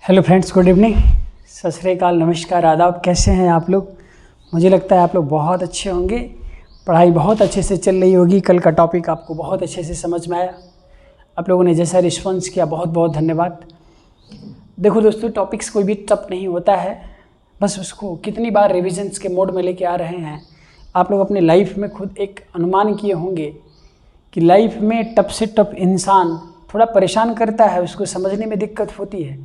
Hello friends, good evening, सत श्री अकाल, नमस्कार, आदाब। कैसे हैं आप लोग? मुझे लगता है आप लोग बहुत अच्छे होंगे। पढ़ाई बहुत अच्छे से चल रही होगी। कल का टॉपिक आपको बहुत अच्छे से समझ में आया। आप लोगों ने जैसा रिस्पॉन्स किया, बहुत बहुत धन्यवाद। देखो दोस्तों, टॉपिक्स कोई भी टफ नहीं होता है, बस उसको कितनी बार रिविजन्स के मोड में लेके आ रहे हैं। आप लोग अपने लाइफ में खुद एक अनुमान किए होंगे कि लाइफ में टफ से टफ इंसान थोड़ा परेशान करता है, उसको समझने में दिक्कत होती है,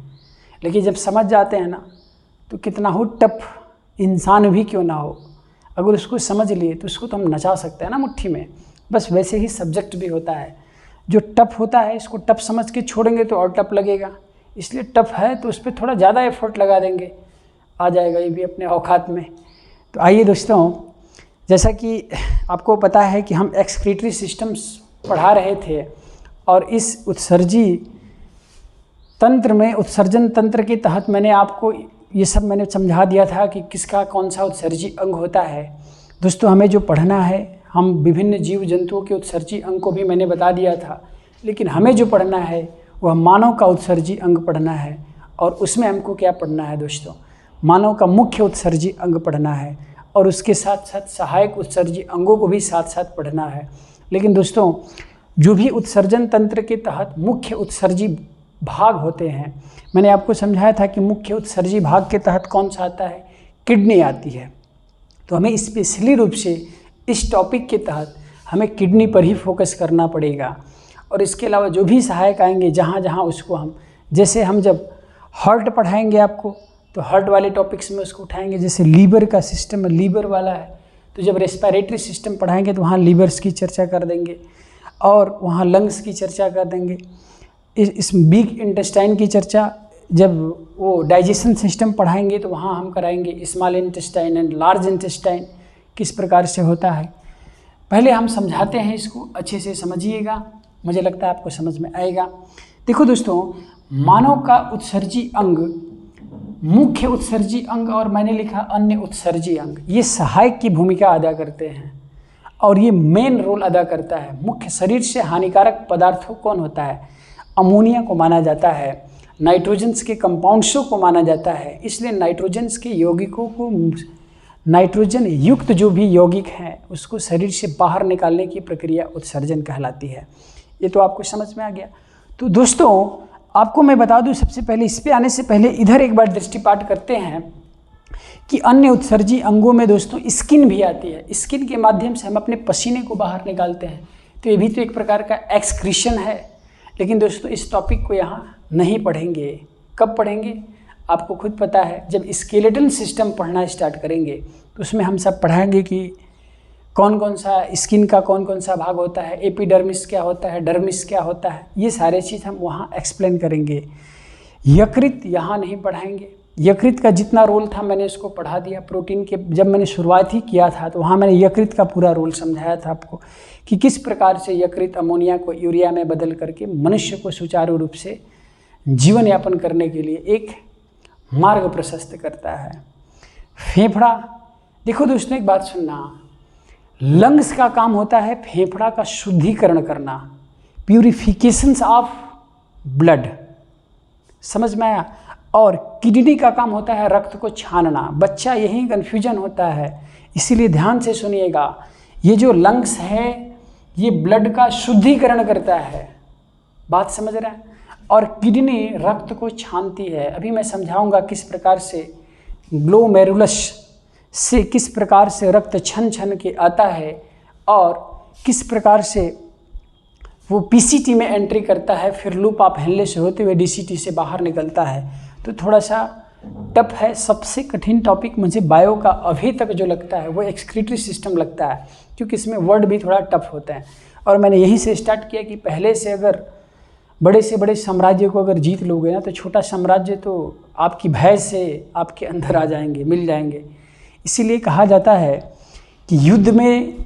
लेकिन जब समझ जाते हैं ना तो कितना हो टफ इंसान भी क्यों ना हो, अगर उसको समझ लिए तो उसको तो हम नचा सकते हैं ना मुट्ठी में। बस वैसे ही सब्जेक्ट भी होता है, जो टफ होता है इसको टफ समझ के छोड़ेंगे तो और टफ लगेगा। इसलिए टफ है तो उस पर थोड़ा ज़्यादा एफर्ट लगा देंगे, आ जाएगा ये भी अपने औकात में। तो आइए दोस्तों, जैसा कि आपको पता है कि हम एक्सक्रीटरी सिस्टम्स पढ़ा रहे थे और इस उत्सर्जी तंत्र में, उत्सर्जन तंत्र के तहत मैंने आपको ये सब मैंने समझा दिया था कि किसका कौन सा उत्सर्जी अंग होता है। दोस्तों, हमें जो पढ़ना है, हम विभिन्न जीव जंतुओं के उत्सर्जी अंग को भी मैंने बता दिया था, लेकिन हमें जो पढ़ना है वह मानव का उत्सर्जी अंग पढ़ना है। और उसमें हमको क्या पढ़ना है दोस्तों? मानव का मुख्य उत्सर्जी अंग पढ़ना है और उसके साथ साथ सहायक उत्सर्जी अंगों को भी साथ साथ पढ़ना है। लेकिन दोस्तों, जो भी उत्सर्जन तंत्र के तहत मुख्य उत्सर्जी भाग होते हैं, मैंने आपको समझाया था कि मुख्य उत्सर्जी भाग के तहत कौन सा आता है? किडनी आती है। तो हमें स्पेशली रूप से इस टॉपिक के तहत हमें किडनी पर ही फोकस करना पड़ेगा। और इसके अलावा जो भी सहायक आएंगे जहाँ जहाँ उसको हम, जैसे हम जब हार्ट पढ़ाएंगे आपको तो हार्ट वाले टॉपिक्स में उसको उठाएंगे। जैसे लीवर का सिस्टम है, लीवर वाला है, तो जब रेस्पिरेटरी सिस्टम पढ़ाएंगे तो वहाँ लीवर्स की चर्चा कर देंगे और वहाँ लंग्स की चर्चा कर देंगे। इस बिग इंटेस्टाइन की चर्चा जब वो डाइजेशन सिस्टम पढ़ाएंगे तो वहाँ हम कराएंगे small intestine and large intestine किस प्रकार से होता है। पहले हम समझाते हैं, इसको अच्छे से समझिएगा, मुझे लगता है आपको समझ में आएगा। देखो दोस्तों, मानव का उत्सर्जी अंग, मुख्य उत्सर्जी अंग और मैंने लिखा अन्य उत्सर्जी अंग, ये सहायक की भूमिका अदा करते हैं और ये मेन रोल अदा करता है। मुख्य शरीर से हानिकारक पदार्थों कौन होता है? अमोनिया को माना जाता है, नाइट्रोजन्स के कंपाउंड्सों को माना जाता है। इसलिए नाइट्रोजन्स के यौगिकों को, नाइट्रोजन युक्त जो भी यौगिक हैं उसको शरीर से बाहर निकालने की प्रक्रिया उत्सर्जन कहलाती है। ये तो आपको समझ में आ गया। तो दोस्तों, आपको मैं बता दूं, सबसे पहले इस पे आने से पहले इधर एक बार दृष्टिपात करते हैं कि अन्य उत्सर्जी अंगों में दोस्तों स्किन भी आती है। स्किन के माध्यम से हम अपने पसीने को बाहर निकालते हैं, तो ये भी तो एक प्रकार का एक्सक्रीशन है। लेकिन दोस्तों, इस टॉपिक को यहाँ नहीं पढ़ेंगे। कब पढ़ेंगे? आपको खुद पता है, जब स्केलेटल सिस्टम पढ़ना स्टार्ट करेंगे तो उसमें हम सब पढ़ाएंगे कि कौन कौन सा स्किन का कौन कौन सा भाग होता है, एपिडर्मिस क्या होता है, डर्मिस क्या होता है, ये सारे चीज़ हम वहाँ एक्सप्लेन करेंगे। यकृत यहाँ नहीं पढ़ाएंगे। यकृत का जितना रोल था मैंने उसको पढ़ा दिया। प्रोटीन के जब मैंने शुरुआत ही किया था तो वहाँ मैंने यकृत का पूरा रोल समझाया था आपको कि किस प्रकार से यकृत अमोनिया को यूरिया में बदल करके मनुष्य को सुचारू रूप से जीवन यापन करने के लिए एक मार्ग प्रशस्त करता है। फेफड़ा, देखो दोस्तों एक बात सुनना, लंग्स का काम होता है फेफड़ा का शुद्धिकरण करना, प्यूरिफिकेशंस ऑफ ब्लड, समझ में आया? और किडनी का काम होता है रक्त को छानना। बच्चा यही कन्फ्यूजन होता है, इसीलिए ध्यान से सुनिएगा। ये जो लंग्स है ये ब्लड का शुद्धिकरण करता है, बात समझ रहे हैं? और किडनी रक्त को छानती है। अभी मैं समझाऊंगा किस प्रकार से ग्लोमेरुलस से किस प्रकार से रक्त छन छन के आता है और किस प्रकार से वो पीसीटी में एंट्री करता है, फिर लूप ऑफ हेनले से होते हुए डीसीटी से बाहर निकलता है। तो थोड़ा सा टफ है। सबसे कठिन टॉपिक मुझे बायो का अभी तक जो लगता है वो एक्सक्रीटरी सिस्टम लगता है, क्योंकि इसमें वर्ड भी थोड़ा टफ होता है। और मैंने यहीं से स्टार्ट किया कि पहले से अगर बड़े से बड़े साम्राज्य को अगर जीत लोगे ना तो छोटा साम्राज्य तो आपकी भय से आपके अंदर आ जाएंगे, मिल जाएंगे। इसीलिए कहा जाता है कि युद्ध में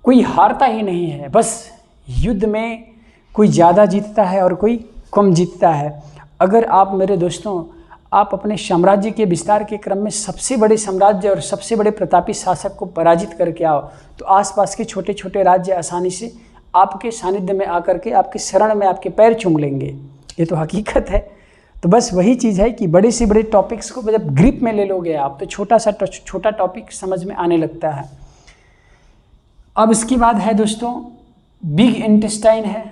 कोई हारता ही नहीं है, बस युद्ध में कोई ज़्यादा जीतता है और कोई कम जीतता है। अगर आप मेरे दोस्तों, आप अपने साम्राज्य के विस्तार के क्रम में सबसे बड़े साम्राज्य और सबसे बड़े प्रतापी शासक को पराजित करके आओ तो आसपास के छोटे छोटे राज्य आसानी से आपके सानिध्य में आकर के आपके शरण में आपके पैर चूम लेंगे। ये तो हकीकत है। तो बस वही चीज़ है कि बड़े से बड़े टॉपिक्स को जब ग्रिप में ले लोगे आप तो छोटा टॉपिक समझ में आने लगता है। अब इसके बाद है दोस्तों बिग इंटेस्टाइन है,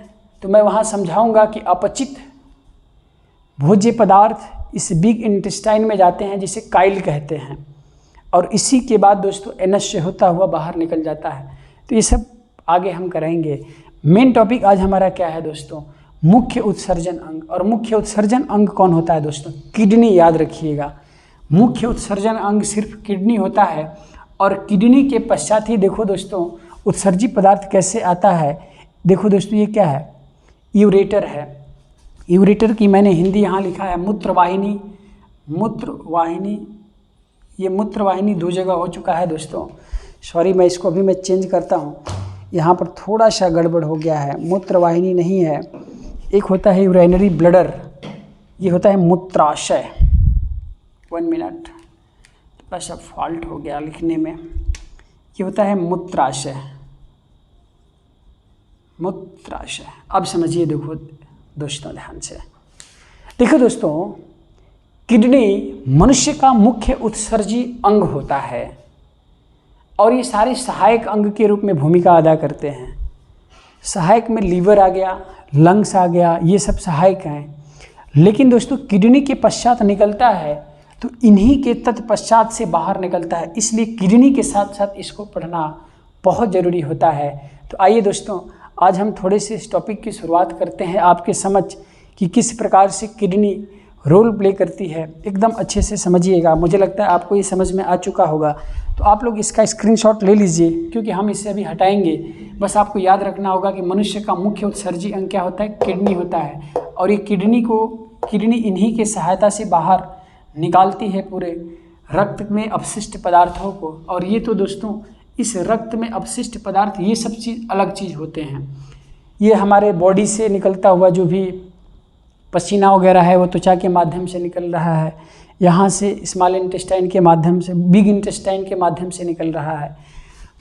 तो मैं वहाँ समझाऊंगा कि अपचित भोज्य पदार्थ इस बिग इंटेस्टाइन में जाते हैं जिसे काइल कहते हैं, और इसी के बाद दोस्तों एनस से होता हुआ बाहर निकल जाता है। तो ये सब आगे हम करेंगे। मेन टॉपिक आज हमारा क्या है दोस्तों, मुख्य उत्सर्जन अंग। और मुख्य उत्सर्जन अंग कौन होता है दोस्तों, किडनी। याद रखिएगा, मुख्य उत्सर्जन अंग सिर्फ किडनी होता है, और किडनी के पश्चात ही देखो दोस्तों उत्सर्जित पदार्थ कैसे आता है। देखो दोस्तों ये क्या है, यूरेटर है। यूरेटर की मैंने हिंदी यहाँ लिखा है मूत्रवाहिनी। मूत्रवाहिनी, ये मूत्रवाहिनी दो जगह हो चुका है दोस्तों, सॉरी मैं इसको अभी मैं चेंज करता हूँ, यहाँ पर थोड़ा सा गड़बड़ हो गया है। मूत्रवाहिनी नहीं है, एक होता है यूरिनरी ब्लडर, ये होता है मूत्राशय। 1 मिनट, थोड़ा सा फॉल्ट हो गया लिखने में। ये होता है मूत्राशय। मूत्राशय, अब समझिए देखो दोस्तों ध्यान से। देखो दोस्तों, किडनी मनुष्य का मुख्य उत्सर्जी अंग होता है, और ये सारे सहायक अंग के रूप में भूमिका अदा करते हैं। सहायक में लीवर आ गया, लंग्स आ गया, ये सब सहायक हैं। लेकिन दोस्तों किडनी के पश्चात निकलता है तो इन्हीं के तत्पश्चात से बाहर निकलता है, इसलिए किडनी के साथ साथ इसको पढ़ना बहुत ज़रूरी होता है। तो आइए दोस्तों आज हम थोड़े से इस टॉपिक की शुरुआत करते हैं आपके समझ कि किस प्रकार से किडनी रोल प्ले करती है। एकदम अच्छे से समझिएगा, मुझे लगता है आपको ये समझ में आ चुका होगा। तो आप लोग इसका स्क्रीनशॉट ले लीजिए, क्योंकि हम इसे अभी हटाएंगे। बस आपको याद रखना होगा कि मनुष्य का मुख्य उत्सर्जी अंग क्या होता है, किडनी होता है, और ये किडनी इन्हीं के सहायता से बाहर निकालती है पूरे रक्त में अपशिष्ट पदार्थों को। और ये तो दोस्तों इस रक्त में अपशिष्ट पदार्थ ये सब चीज़ अलग चीज़ होते हैं। ये हमारे बॉडी से निकलता हुआ जो भी पसीना वगैरह है वो त्वचा के माध्यम से निकल रहा है, यहाँ से स्मॉल इंटेस्टाइन के माध्यम से, बिग इंटेस्टाइन के माध्यम से निकल रहा है।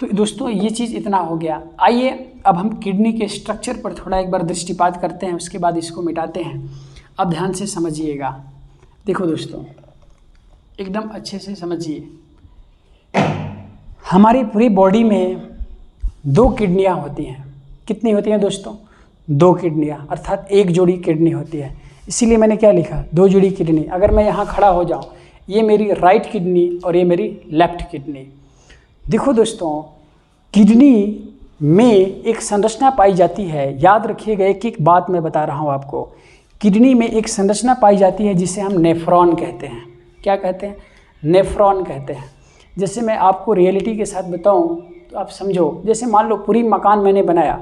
तो दोस्तों ये चीज़ इतना हो गया। आइए अब हम किडनी के स्ट्रक्चर पर थोड़ा एक बार दृष्टिपात करते हैं, उसके बाद इसको मिटाते हैं। अब ध्यान से समझिएगा। देखो दोस्तों एकदम अच्छे से समझिए, हमारी पूरी बॉडी में 2 किडनियाँ होती हैं। कितनी होती हैं दोस्तों, 2 किडनियाँ, अर्थात एक जोड़ी किडनी होती है। इसीलिए मैंने क्या लिखा, 2 जोड़ी किडनी। अगर मैं यहाँ खड़ा हो जाऊँ, ये मेरी राइट किडनी और ये मेरी लेफ्ट किडनी। देखो दोस्तों किडनी में एक संरचना पाई जाती है, याद रखिएगा, एक बात मैं बता रहा हूँ आपको। किडनी में एक संरचना पाई जाती है जिसे हम नेफ्रॉन कहते हैं। क्या कहते हैं, नेफ्रॉन कहते हैं। जैसे मैं आपको रियलिटी के साथ बताऊँ तो आप समझो, जैसे मान लो पूरी मकान मैंने बनाया,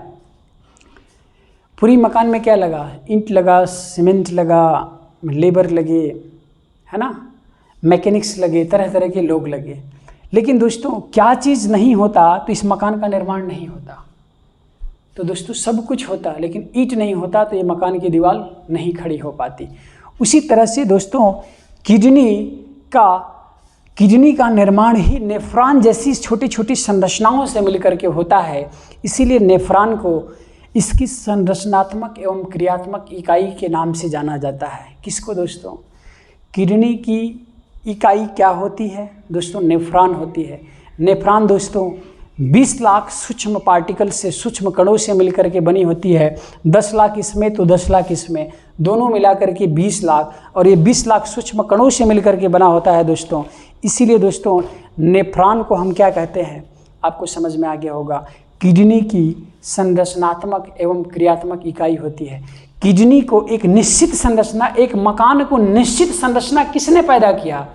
पूरी मकान में क्या लगा, ईंट लगा, सीमेंट लगा, लेबर लगे, है ना, मैकेनिक्स लगे, तरह तरह के लोग लगे। लेकिन दोस्तों क्या चीज़ नहीं होता तो इस मकान का निर्माण नहीं होता। तो दोस्तों सब कुछ होता, लेकिन ईंट नहीं होता तो ये मकान की दीवार नहीं खड़ी हो पाती। उसी तरह से दोस्तों किडनी का निर्माण ही नेफ्रॉन जैसी छोटी छोटी संरचनाओं से मिलकर के होता है। इसीलिए नेफ्रॉन को इसकी संरचनात्मक एवं क्रियात्मक इकाई के नाम से जाना जाता है। किसको दोस्तों, किडनी की इकाई क्या होती है दोस्तों, नेफ्रॉन होती है। नेफ्रॉन दोस्तों 20 लाख सूक्ष्म पार्टिकल से, सूक्ष्म कणों से मिलकर के बनी होती है। 10 लाख इसमें तो 10 लाख इसमें, दोनों मिलाकर के 20 लाख, और ये 20 लाख सूक्ष्म कणों से मिलकर के बना होता है दोस्तों। इसीलिए दोस्तों नेफ्रॉन को हम क्या कहते हैं, आपको समझ में आ गया होगा, किडनी की संरचनात्मक एवं क्रियात्मक इकाई होती है। किडनी को एक निश्चित संरचना, एक मकान को निश्चित संरचना किसने पैदा किया,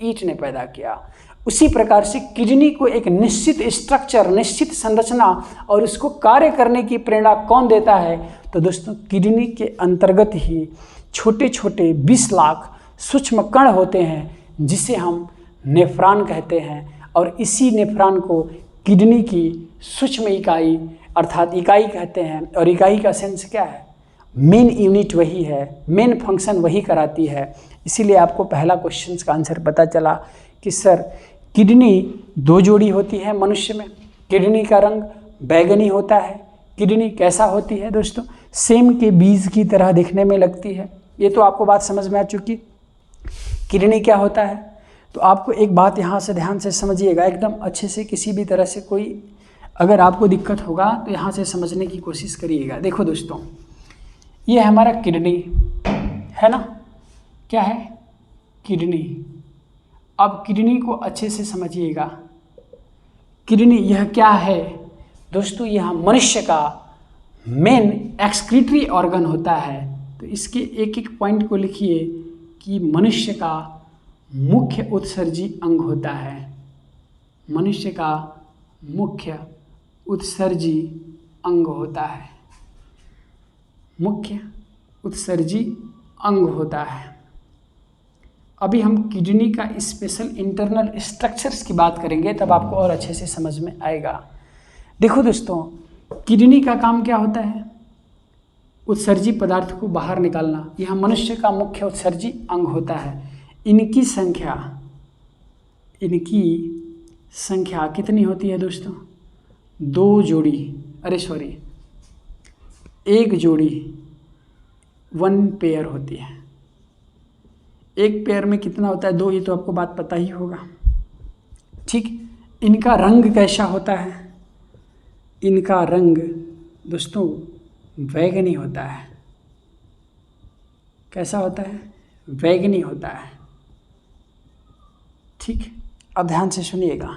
ईंट ने पैदा किया। उसी प्रकार से किडनी को एक निश्चित स्ट्रक्चर, निश्चित संरचना और उसको कार्य करने की प्रेरणा कौन देता है, तो दोस्तों किडनी के अंतर्गत ही छोटे छोटे 20 लाख सूक्ष्म कण होते हैं जिसे हम नेफ्रॉन कहते हैं। और इसी नेफ्रॉन को किडनी की सूक्ष्म इकाई अर्थात इकाई कहते हैं। और इकाई का सेंस क्या है, मेन यूनिट वही है, मेन फंक्शन वही कराती है। इसीलिए आपको पहला क्वेश्चन का आंसर पता चला कि सर किडनी 2 जोड़ी होती है मनुष्य में। किडनी का रंग बैगनी होता है। किडनी कैसा होती है दोस्तों, सेम के बीज की तरह दिखने में लगती है। ये तो आपको बात समझ में आ चुकी। किडनी क्या होता है, तो आपको एक बात यहाँ से ध्यान से समझिएगा एकदम अच्छे से। किसी भी तरह से कोई अगर आपको दिक्कत होगा तो यहाँ से समझने की कोशिश करिएगा। देखो दोस्तों, ये हमारा किडनी है ना, क्या है, किडनी। अब किडनी को अच्छे से समझिएगा। किडनी यह क्या है दोस्तों, यह मनुष्य का मेन एक्सक्रीटरी ऑर्गन होता है। तो इसके एक एक पॉइंट को लिखिए कि मनुष्य का मुख्य उत्सर्जी अंग होता है। मनुष्य का मुख्य उत्सर्जी अंग होता है, मुख्य उत्सर्जी अंग होता है। अभी हम किडनी का स्पेशल इंटरनल स्ट्रक्चर्स की बात करेंगे, तब आपको और अच्छे से समझ में आएगा। देखो दोस्तों, किडनी का काम क्या होता है, उत्सर्जी पदार्थ को बाहर निकालना। यह मनुष्य का मुख्य उत्सर्जी अंग होता है। इनकी संख्या कितनी होती है दोस्तों, 2 जोड़ी, एक जोड़ी, 1 पेयर होती है। एक पेयर में कितना होता है, 2, ये तो आपको बात पता ही होगा। ठीक, इनका रंग कैसा होता है, इनका रंग दोस्तों बैंगनी होता है। कैसा होता है, बैंगनी होता है। ठीक, अब ध्यान से सुनिएगा।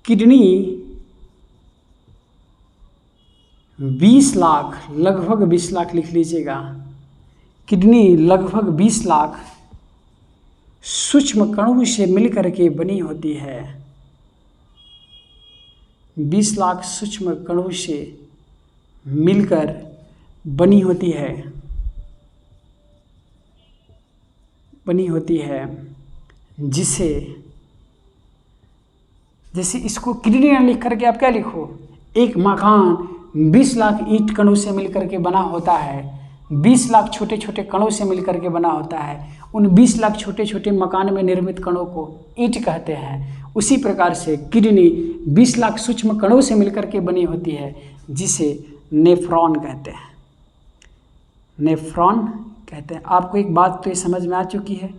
किडनी 20 लाख, लगभग 20 लाख लिख लीजिएगा। किडनी लगभग 20 लाख सूक्ष्म कणों से मिलकर के बनी होती है। 20 लाख सूक्ष्म कणों से मिलकर बनी होती है, जैसे इसको किडनी न लिख करके आप क्या लिखो, एक मकान 20 लाख ईंट कणों से मिलकर के बना होता है। 20 लाख छोटे छोटे कणों से मिलकर के बना होता है। उन 20 लाख छोटे छोटे मकान में निर्मित कणों को ईंट कहते हैं। उसी प्रकार से किडनी 20 लाख सूक्ष्म कणों से मिलकर के बनी होती है, जिसे नेफ्रॉन कहते हैं। नेफ्रॉन कहते हैं। आपको एक बात तो ये समझ में आ चुकी है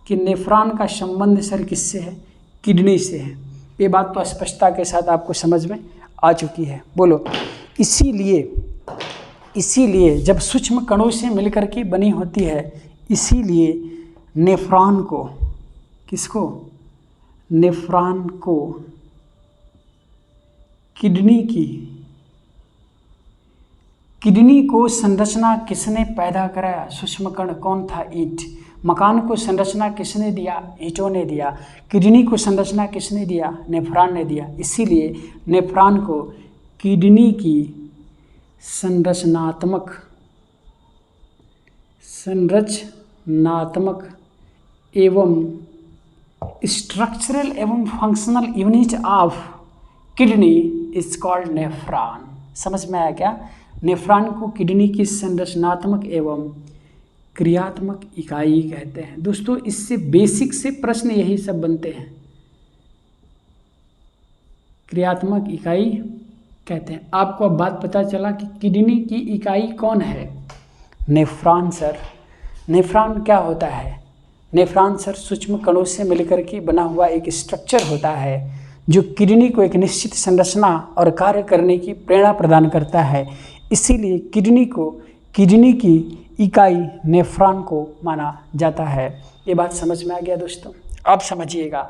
कि नेफ्रॉन का संबंध सर किससे है, किडनी से है। ये बात तो स्पष्टता के साथ आपको समझ में आ चुकी है। बोलो, इसीलिए जब सूक्ष्म कणों से मिलकर के बनी होती है, इसीलिए नेफ्रॉन को, किसको, नेफ्रॉन को किडनी को संरचना किसने पैदा कराया, सूक्ष्म कण कौन था, ईंट। मकान को संरचना किसने दिया, ईंटों ने दिया। किडनी को संरचना किसने दिया, नेफ्रॉन ने दिया। इसीलिए नेफ्रॉन को किडनी की संरचनात्मक एवं स्ट्रक्चरल एवं functional unit of kidney is called nephron. समझ में आया क्या? नेफ्रॉन को किडनी की संरचनात्मक एवं क्रियात्मक इकाई कहते हैं। दोस्तों, इससे बेसिक से प्रश्न यही सब बनते हैं। क्रियात्मक इकाई कहते हैं। आपको अब बात पता चला कि किडनी की इकाई कौन है, नेफ्रॉन। सर नेफ्रॉन क्या होता है? नेफ्रॉन सर सूक्ष्म कणों से मिलकर के बना हुआ एक स्ट्रक्चर होता है जो किडनी को एक निश्चित संरचना और कार्य करने की प्रेरणा प्रदान करता है। इसीलिए किडनी की इकाई नेफ्रॉन को माना जाता है। ये बात समझ में आ गया दोस्तों? अब समझिएगा,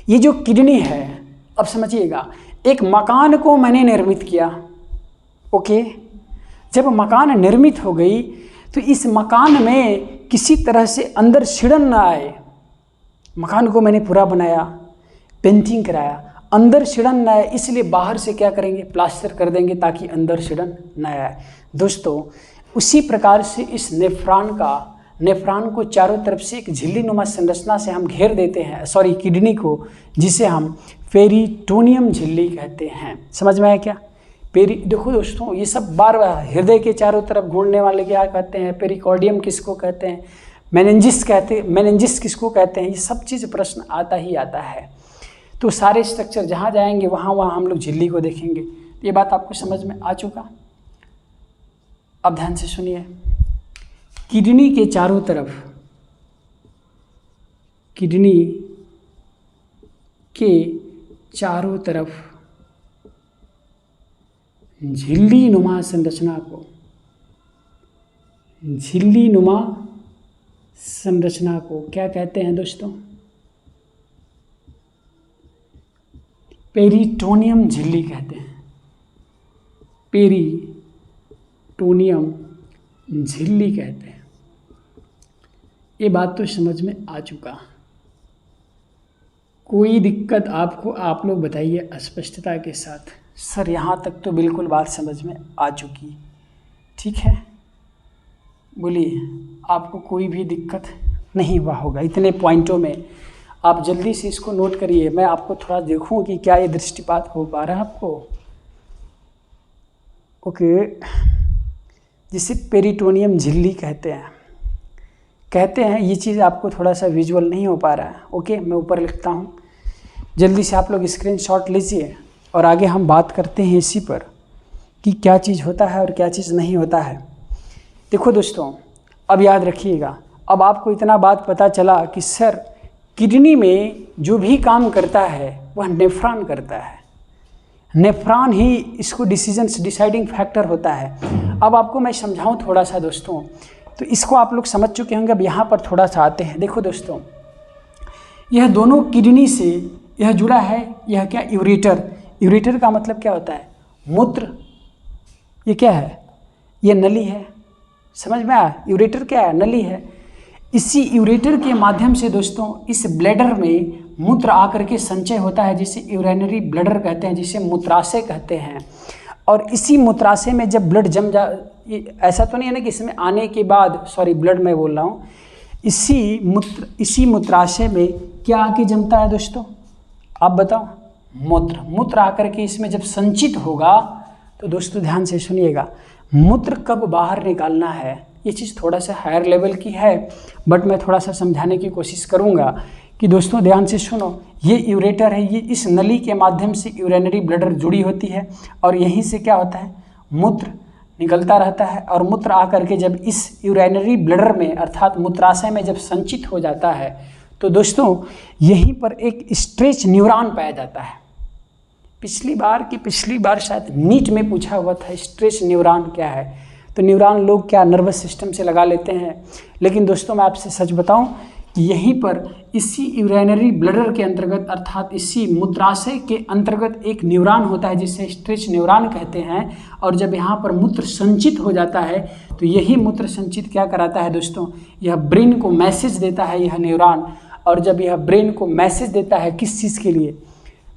ये जो किडनी है, अब समझिएगा, एक मकान को मैंने निर्मित किया। ओके, जब मकान निर्मित हो गई तो इस मकान में किसी तरह से अंदर सिड़न ना आए। मकान को मैंने पूरा बनाया, पेंटिंग कराया, अंदर सिड़न ना आए, इसलिए बाहर से क्या करेंगे, प्लास्टर कर देंगे ताकि अंदर सिड़न ना आए। दोस्तों, उसी प्रकार से इस नेफ्रॉन को चारों तरफ से एक झिल्ली-नुमा संरचना से हम घेर देते हैं, किडनी को, जिसे हम पेरिटोनियम झिल्ली कहते हैं। समझ में आया क्या? देखो दोस्तों, ये सब बार हृदय के चारों तरफ घूमने वाले क्या कहते हैं, पेरिकार्डियम किसको कहते हैं, मेनिंजिस किसको कहते हैं, ये सब चीज़ प्रश्न आता ही आता है। तो सारे स्ट्रक्चर जहाँ जाएंगे वहाँ हम लोग झिल्ली को देखेंगे। ये बात आपको समझ में आ चुका? अब ध्यान से सुनिए, किडनी के चारों तरफ, किडनी के चारों तरफ झिल्ली नुमा संरचना को, झिल्ली नुमा संरचना को क्या कहते हैं दोस्तों? पेरिटोनियम झिल्ली कहते हैं। पेरिटोनियम झिल्ली कहते हैं। ये बात तो समझ में आ चुका। कोई दिक्कत आपको, आप लोग बताइए स्पष्टता के साथ। सर यहाँ तक तो बिल्कुल बात समझ में आ चुकी, ठीक है, बोलिए आपको कोई भी दिक्कत नहीं हुआ होगा। इतने पॉइंटों में आप जल्दी से इसको नोट करिए, मैं आपको थोड़ा देखूं कि क्या ये दृष्टिपात हो पा रहा है आपको। ओके, जिसे पेरिटोनियम झिल्ली कहते हैं, ये चीज़ आपको थोड़ा सा विजुअल नहीं हो पा रहा है। ओके, मैं ऊपर लिखता हूँ, जल्दी से आप लोग स्क्रीनशॉट लीजिए और आगे हम बात करते हैं इसी पर कि क्या चीज़ होता है और क्या चीज़ नहीं होता है। देखो दोस्तों, अब याद रखिएगा, अब आपको इतना बात पता चला कि सर किडनी में जो भी काम करता है वह नेफ्रॉन करता है। नेफ्रॉन ही इसको डिसाइडिंग फैक्टर होता है। अब आपको मैं समझाऊं थोड़ा सा दोस्तों, तो इसको आप लोग समझ चुके होंगे। अब यहाँ पर थोड़ा सा आते हैं। देखो दोस्तों, यह दोनों किडनी से यह जुड़ा है, यह क्या, यूरेटर। यूरेटर का मतलब क्या होता है? मूत्र। ये क्या है? ये नली है। समझ में आया? यूरेटर क्या है? नली है। इसी यूरेटर के माध्यम से दोस्तों इस ब्लैडर में मूत्र आकर के संचय होता है, जिसे यूरिनरी ब्लैडर कहते हैं, जिसे मूत्राशय कहते हैं। और इसी मूत्राशय में जब ब्लड जम ऐसा तो नहीं है ना कि इसमें आने के बाद, सॉरी ब्लड में बोल रहा हूँ, इसी मूत्राशय में क्या आके जमता है दोस्तों? आप बताओ। मूत्र आकर के इसमें जब संचित होगा तो दोस्तों ध्यान से सुनिएगा, मूत्र कब बाहर निकालना है, ये चीज़ थोड़ा सा हायर लेवल की है, बट मैं थोड़ा सा समझाने की कोशिश करूँगा कि दोस्तों ध्यान से सुनो। ये यूरेटर है, ये इस नली के माध्यम से यूरिनरी ब्लैडर जुड़ी होती है और यहीं से क्या होता है, मूत्र निकलता रहता है। और मूत्र आकर के जब इस यूरिनरी ब्लैडर में अर्थात मूत्राशय में जब संचित हो जाता है तो दोस्तों यहीं पर एक स्ट्रेच न्यूरॉन पाया जाता है। पिछली बार शायद नीट में पूछा हुआ था स्ट्रेच न्यूरॉन क्या है। तो न्यूरॉन लोग क्या नर्वस सिस्टम से लगा लेते हैं, लेकिन दोस्तों मैं आपसे सच बताऊं कि यहीं पर इसी यूरिनरी ब्लैडर के अंतर्गत अर्थात इसी मूत्राशय के अंतर्गत एक न्यूरॉन होता है जिसे स्ट्रेच न्यूरॉन कहते हैं। और जब यहाँ पर मूत्र संचित हो जाता है तो यही मूत्र संचित क्या कराता है दोस्तों, यह ब्रेन को मैसेज देता है यह न्यूरॉन। और जब यह ब्रेन को मैसेज देता है किस चीज़ के लिए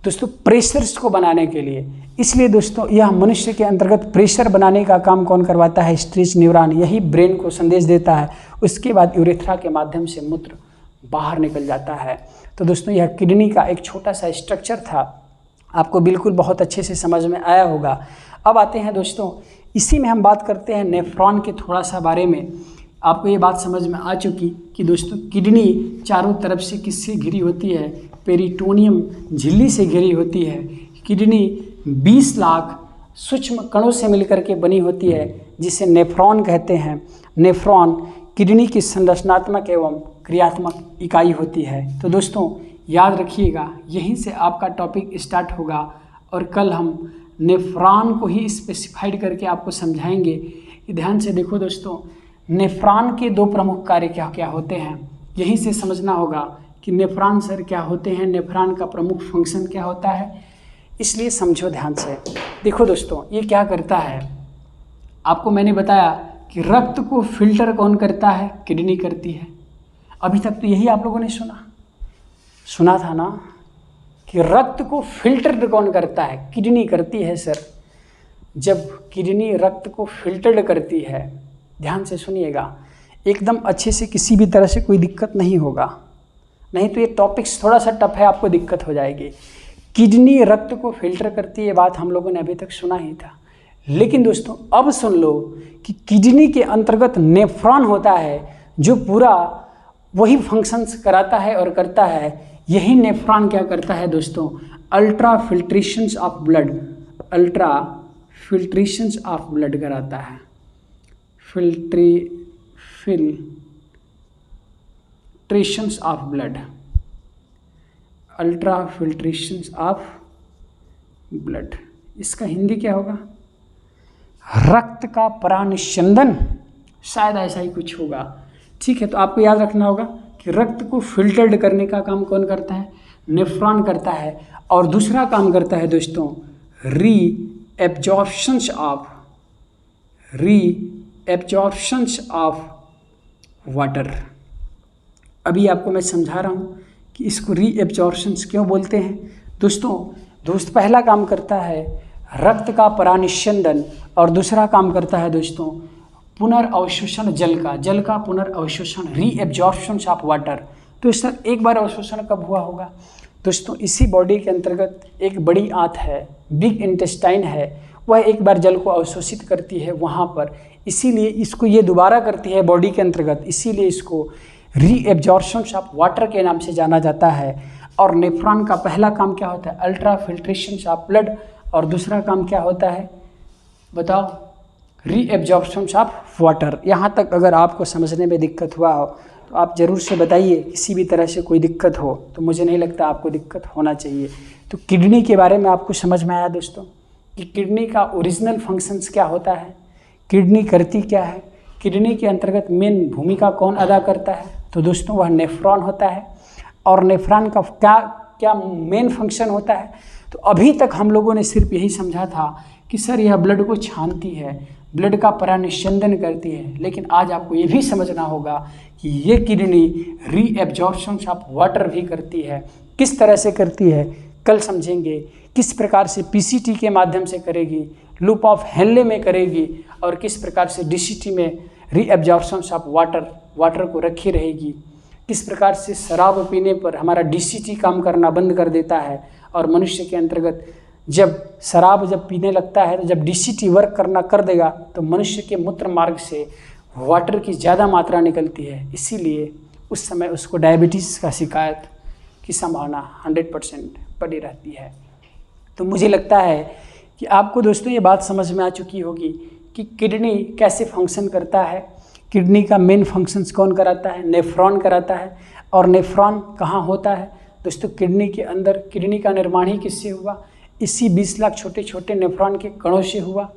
दोस्तों, प्रेशर्स को बनाने के लिए। इसलिए दोस्तों यह मनुष्य के अंतर्गत प्रेशर बनाने का काम कौन करवाता है, स्ट्रेच न्यूरॉन। यही ब्रेन को संदेश देता है। उसके बाद यूरेथ्रा के माध्यम से मूत्र बाहर निकल जाता है। तो दोस्तों यह किडनी का एक छोटा सा स्ट्रक्चर था, आपको बिल्कुल बहुत अच्छे से समझ में आया होगा। अब आते हैं दोस्तों, इसी में हम बात करते हैं नेफ्रॉन के थोड़ा सा बारे में। आपको ये बात समझ में आ चुकी कि दोस्तों किडनी चारों तरफ से किससे घिरी होती है, पेरिटोनियम झिल्ली से घिरी होती है। किडनी 20 लाख सूक्ष्म कणों से मिलकर के बनी होती है, जिसे नेफ्रॉन कहते हैं। नेफ्रॉन किडनी की संरचनात्मक एवं क्रियात्मक इकाई होती है। तो दोस्तों याद रखिएगा, यहीं से आपका टॉपिक स्टार्ट होगा और कल हम नेफ्रॉन को ही स्पेसिफाइड करके आपको समझाएंगे। ध्यान से देखो दोस्तों, नेफ्रॉन के 2 प्रमुख कार्य क्या क्या होते हैं, यहीं से समझना होगा कि नेफ्रॉन सर क्या होते हैं, नेफ्रॉन का प्रमुख फंक्शन क्या होता है। इसलिए समझो ध्यान से। देखो दोस्तों, ये क्या करता है, आपको मैंने बताया कि रक्त को फिल्टर कौन करता है, किडनी करती है। अभी तक तो यही आप लोगों ने सुना था ना कि रक्त को फिल्टर कौन करता है, किडनी करती है सर। जब किडनी रक्त को फिल्टर करती है, ध्यान से सुनिएगा, एकदम अच्छे से, किसी भी तरह से कोई दिक्कत नहीं होगा, नहीं तो ये टॉपिक्स थोड़ा सा टफ है, आपको दिक्कत हो जाएगी। किडनी रक्त को फिल्टर करती है, बात हम लोगों ने अभी तक सुना ही था। लेकिन दोस्तों अब सुन लो कि किडनी के अंतर्गत नेफ्रॉन होता है जो पूरा वही फंक्शंस कराता है और करता है। यही नेफ्रॉन क्या करता है दोस्तों, ultrafiltrations of blood, ultrafiltrations of blood कराता है। Filtrations of blood, ultrafiltrations of blood, इसका हिंदी क्या होगा? रक्त का परानिस्यंदन, शायद ऐसा ही कुछ होगा। ठीक है, तो आपको याद रखना होगा कि रक्त को फिल्टर्ड करने का काम कौन करता है? नेफ्रॉन करता है। और दूसरा काम करता है दोस्तों रीएब्जॉर्प्शंस ऑफ वाटर। अभी आपको मैं समझा रहा हूँ कि इसको रीएब्जॉर्प्शंस क्यों बोलते हैं। दोस्त पहला काम करता है रक्त का परानिस्यंदन और दूसरा काम करता है दोस्तों पुनर्अवशोषण जल का पुनर्अवशोषण, रीएब्जॉर्प्शंस ऑफ वाटर। तो इसका एक बार अवशोषण कब हुआ होगा दोस्तों? इसी बॉडी के अंतर्गत एक बड़ी आंत है, बिग इंटेस्टाइन है, वह एक बार जल को अवशोषित करती है वहाँ पर, इसीलिए इसको ये दोबारा करती है बॉडी के अंतर्गत, इसीलिए इसको रीएब्जॉर्प्शंस ऑफ वाटर के नाम से जाना जाता है। और नेफ्रॉन का पहला काम क्या होता है? अल्ट्रा फिल्ट्रेशंस ऑफ ब्लड, और दूसरा काम क्या होता है बताओ? रीएब्जॉर्प्शंस ऑफ वाटर। यहाँ तक अगर आपको समझने में दिक्कत हुआ हो तो आप ज़रूर से बताइए, किसी भी तरह से कोई दिक्कत हो तो मुझे नहीं लगता आपको दिक्कत होना चाहिए। तो किडनी के बारे में आपको समझ में आया दोस्तों कि किडनी का ओरिजिनल फंक्शंस क्या होता है, किडनी करती क्या है, किडनी के अंतर्गत मेन भूमिका कौन अदा करता है? तो दोस्तों वह नेफ्रॉन होता है। और नेफ्रॉन का क्या मेन फंक्शन होता है? तो अभी तक हम लोगों ने सिर्फ यही समझा था कि सर यह ब्लड को छानती है, ब्लड का परानिस्यंदन करती है, लेकिन आज आपको ये भी समझना होगा कि ये किडनी रीएब्जॉर्प्शंस ऑफ वाटर भी करती है। किस तरह से करती है कल समझेंगे, किस प्रकार से पीसीटी के माध्यम से करेगी, लूप ऑफ हेनले में करेगी, और किस प्रकार से डीसीटी में रीएब्जॉर्प्शंस ऑफ वाटर को रखी रहेगी, किस प्रकार से शराब पीने पर हमारा डीसीटी काम करना बंद कर देता है, और मनुष्य के अंतर्गत जब शराब पीने लगता है तो जब डीसीटी वर्क करना कर देगा तो मनुष्य के मूत्र मार्ग से वाटर की ज़्यादा मात्रा निकलती है, इसीलिए उस समय उसको डायबिटीज़ का शिकायत की संभावना 100% पड़ी रहती है। तो मुझे लगता है कि आपको दोस्तों ये बात समझ में आ चुकी होगी कि किडनी कैसे फंक्शन करता है। किडनी का मेन फंक्शंस कौन कराता है? नेफ्रॉन कराता है। और नेफ्रॉन कहाँ होता है दोस्तों? किडनी के अंदर। किडनी का निर्माण ही किससे हुआ? इसी 20 लाख छोटे छोटे नेफ्रॉन के कणों से हुआ।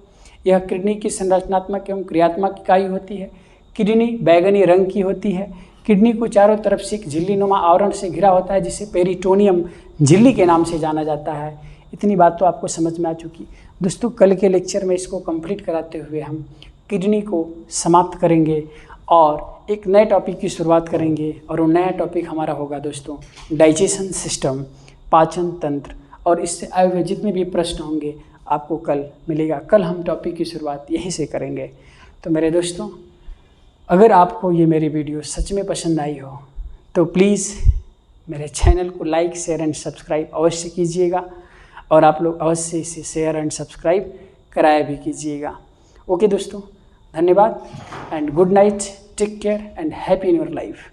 यह किडनी की संरचनात्मक एवं क्रियात्मक इकाई होती है। किडनी बैगनी रंग की होती है। किडनी को चारों तरफ से एक झिल्लीनुमा आवरण से घिरा होता है जिसे पेरिटोनियम झिल्ली के नाम से जाना जाता है। इतनी बात तो आपको समझ में आ चुकी दोस्तों। कल के लेक्चर में इसको कंप्लीट कराते हुए हम किडनी को समाप्त करेंगे और एक नए टॉपिक की शुरुआत करेंगे, और वो नया टॉपिक हमारा होगा दोस्तों डाइजेशन सिस्टम, पाचन तंत्र। और इससे आए हुए जितने भी प्रश्न होंगे आपको कल मिलेगा। कल हम टॉपिक की शुरुआत यहीं से करेंगे। तो मेरे दोस्तों, अगर आपको ये मेरी वीडियो सच में पसंद आई हो तो प्लीज़ मेरे चैनल को लाइक, शेयर एंड सब्सक्राइब अवश्य कीजिएगा, और आप लोग अवश्य इसे शेयर एंड सब्सक्राइब कराया भी कीजिएगा। ओके दोस्तों, धन्यवाद and good night, take care and happy in your life.